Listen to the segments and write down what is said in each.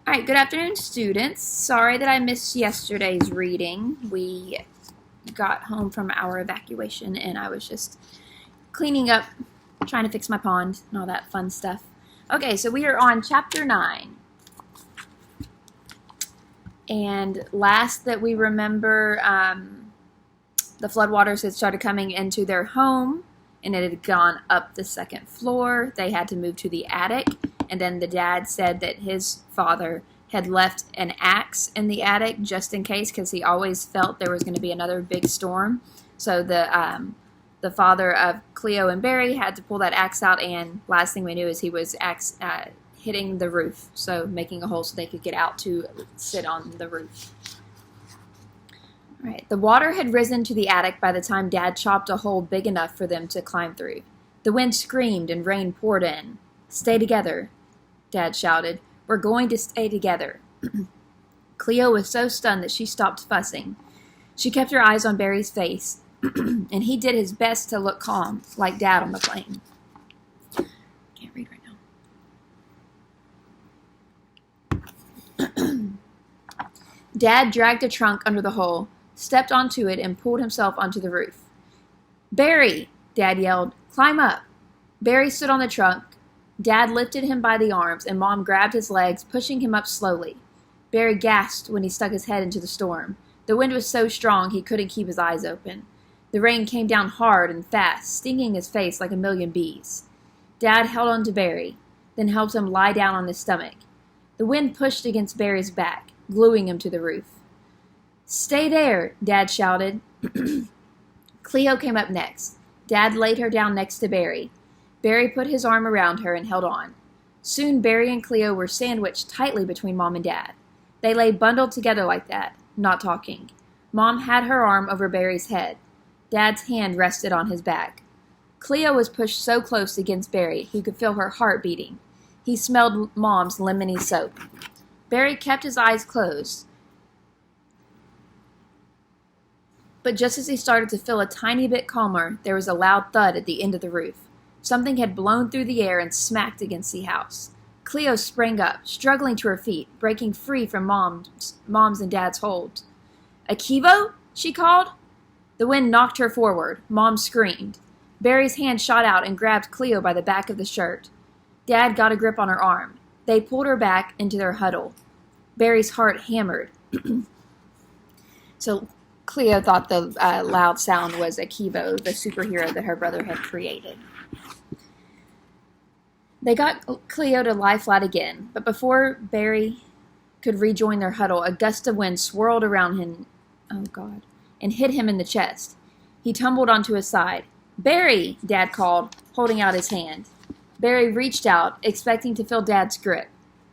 All right, good afternoon, students. Sorry that I missed yesterday's reading. We got home from our evacuation and I was just cleaning up, trying to fix my pond and all that fun stuff. Okay, so we are on chapter 9. And last that we remember, the floodwaters had started coming into their home and it had gone up the second floor. They had to move to the attic. And then the dad said that his father had left an axe in the attic just in case, because he always felt there was going to be another big storm. So the father of Cleo and Barry had to pull that axe out, and last thing we knew is he was hitting the roof, so making a hole so they could get out to sit on the roof. All right. The water had risen to the attic by the time Dad chopped a hole big enough for them to climb through. The wind screamed and rain poured in. "Stay together," Dad shouted. "We're going to stay together." Cleo was so stunned that she stopped fussing. She kept her eyes on Barry's face, and he did his best to look calm, like Dad on the plane. Can't read right now. Dad dragged a trunk under the hole, stepped onto it, and pulled himself onto the roof. "Barry!" Dad yelled. "Climb up." Barry stood on the trunk. Dad lifted him by the arms, and Mom grabbed his legs, pushing him up slowly. Barry gasped when he stuck his head into the storm. The wind was so strong he couldn't keep his eyes open. The rain came down hard and fast, stinging his face like a million bees. Dad held on to Barry, then helped him lie down on his stomach. The wind pushed against Barry's back, gluing him to the roof. "Stay there," Dad shouted. Cleo came up next. Dad laid her down next to Barry. Barry put his arm around her and held on. Soon Barry and Cleo were sandwiched tightly between Mom and Dad. They lay bundled together like that, not talking. Mom had her arm over Barry's head. Dad's hand rested on his back. Cleo was pushed so close against Barry he could feel her heart beating. He smelled Mom's lemony soap. Barry kept his eyes closed. But just as he started to feel a tiny bit calmer, there was a loud thud at the end of the roof. Something had blown through the air and smacked against the house. Cleo sprang up, struggling to her feet, breaking free from Mom's and Dad's hold. "Akivo?" she called. The wind knocked her forward. Mom screamed. Barry's hand shot out and grabbed Cleo by the back of the shirt. Dad got a grip on her arm. They pulled her back into their huddle. Barry's heart hammered. So Cleo thought the loud sound was Akivo, the superhero that her brother had created. They got Cleo to lie flat again, but before Barry could rejoin their huddle, a gust of wind swirled around him, and hit him in the chest. He tumbled onto his side. "Barry!" Dad called, holding out his hand. Barry reached out, expecting to feel Dad's grip,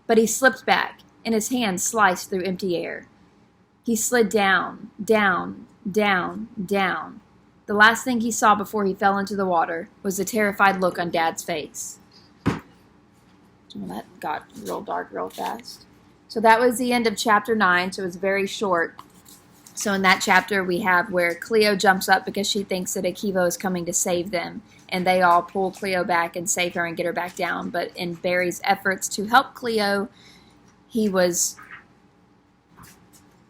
but he slipped back, and his hand sliced through empty air. He slid down, down, down, down. The last thing he saw before he fell into the water was the terrified look on Dad's face. Well, that got real dark real fast. So that was the end of chapter 9, so it was very short. So in that chapter we have where Cleo jumps up because she thinks that Akivo is coming to save them, and they all pull Cleo back and save her and get her back down. But in Barry's efforts to help Cleo, he was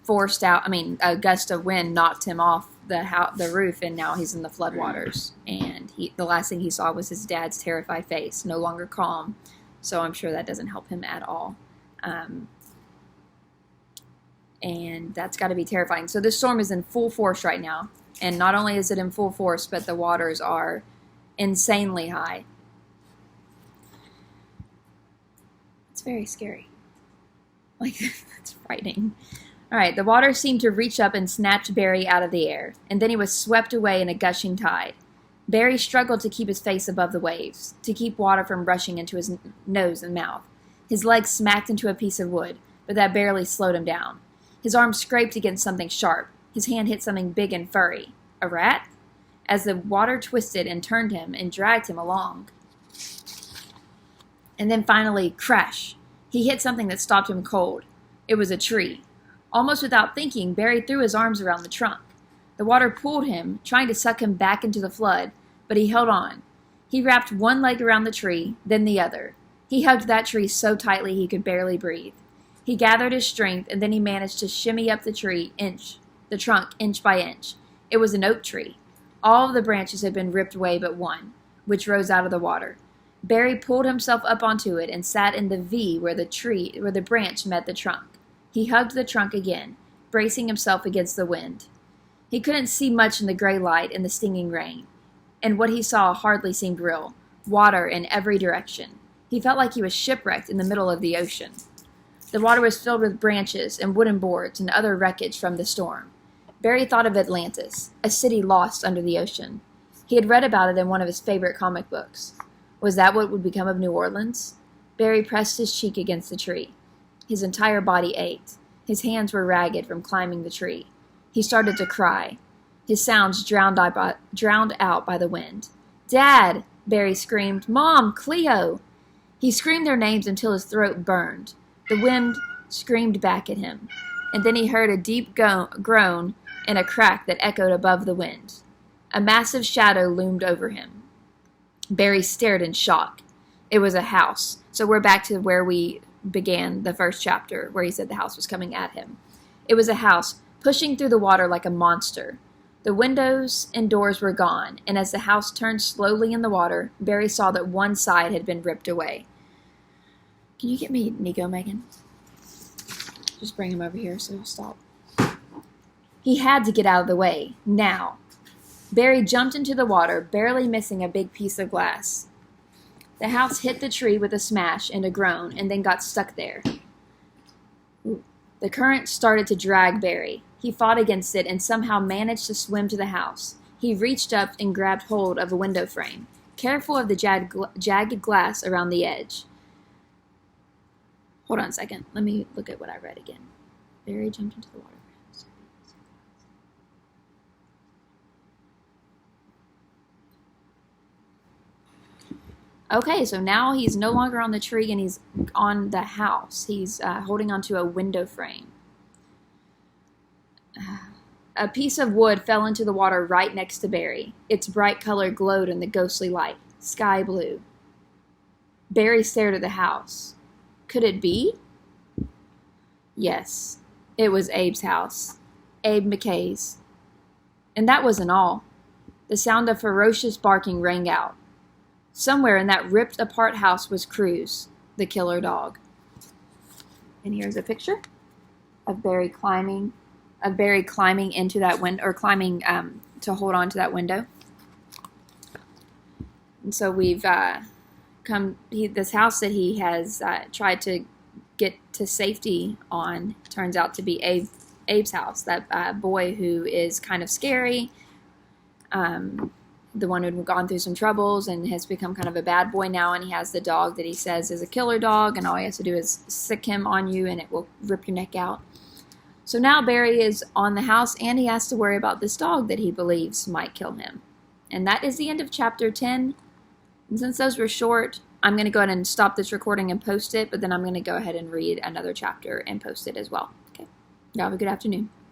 forced out. A gust of wind knocked him off the roof, and now he's in the floodwaters. And the last thing he saw was his dad's terrified face, no longer calm. So I'm sure that doesn't help him at all. And that's got to be terrifying. So this storm is in full force right now. And not only is it in full force, but the waters are insanely high. It's very scary. That's frightening. All right, the water seemed to reach up and snatch Barry out of the air. And then he was swept away in a gushing tide. Barry struggled to keep his face above the waves, to keep water from rushing into his nose and mouth. His legs smacked into a piece of wood, but that barely slowed him down. His arm scraped against something sharp. His hand hit something big and furry. A rat? As the water twisted and turned him and dragged him along. And then finally, crash! He hit something that stopped him cold. It was a tree. Almost without thinking, Barry threw his arms around the trunk. The water pulled him, trying to suck him back into the flood, but he held on. He wrapped one leg around the tree, then the other. He hugged that tree so tightly he could barely breathe. He gathered his strength, and then he managed to shimmy up the trunk inch by inch. It was an oak tree. All of the branches had been ripped away but one, which rose out of the water. Barry pulled himself up onto it and sat in the V where the branch met the trunk. He hugged the trunk again, bracing himself against the wind. He couldn't see much in the gray light and the stinging rain, and what he saw hardly seemed real. Water in every direction. He felt like he was shipwrecked in the middle of the ocean. The water was filled with branches and wooden boards and other wreckage from the storm. Barry thought of Atlantis, a city lost under the ocean. He had read about it in one of his favorite comic books. Was that what would become of New Orleans? Barry pressed his cheek against the tree. His entire body ached. His hands were ragged from climbing the tree. He started to cry. His sounds drowned out by the wind. "Dad!" Barry screamed. "Mom! Cleo!" He screamed their names until his throat burned. The wind screamed back at him, and then he heard a deep groan and a crack that echoed above the wind. A massive shadow loomed over him. Barry stared in shock. It was a house. So we're back to where we began the first chapter, where he said the house was coming at him. It was a house, pushing through the water like a monster. The windows and doors were gone, and as the house turned slowly in the water, Barry saw that one side had been ripped away. Can you get me Nico, Megan? Just bring him over here so he'll stop. He had to get out of the way, now. Barry jumped into the water, barely missing a big piece of glass. The house hit the tree with a smash and a groan, and then got stuck there. The current started to drag Barry. He fought against it and somehow managed to swim to the house. He reached up and grabbed hold of a window frame, careful of the jagged glass around the edge. Hold on a second. Let me look at what I read again. Barry jumped into the water. Okay, so now he's no longer on the tree and he's on the house. He's holding onto a window frame. A piece of wood fell into the water right next to Barry. Its bright color glowed in the ghostly light, sky blue. Barry stared at the house. Could it be? Yes, it was Abe's house. Abe McKay's. And that wasn't all. The sound of ferocious barking rang out. Somewhere in that ripped-apart house was Cruz, the killer dog. And here's a picture of Barry climbing into that window, or climbing to hold on to that window. And so we've this house that he has tried to get to safety on turns out to be Abe's house. That boy who is kind of scary. The one who'd gone through some troubles and has become kind of a bad boy now, and he has the dog that he says is a killer dog, and all he has to do is sick him on you and it will rip your neck out. So now Barry is on the house, and he has to worry about this dog that he believes might kill him. And that is the end of chapter 10. And since those were short, I'm going to go ahead and stop this recording and post it, but then I'm going to go ahead and read another chapter and post it as well. Okay. Y'all have a good afternoon.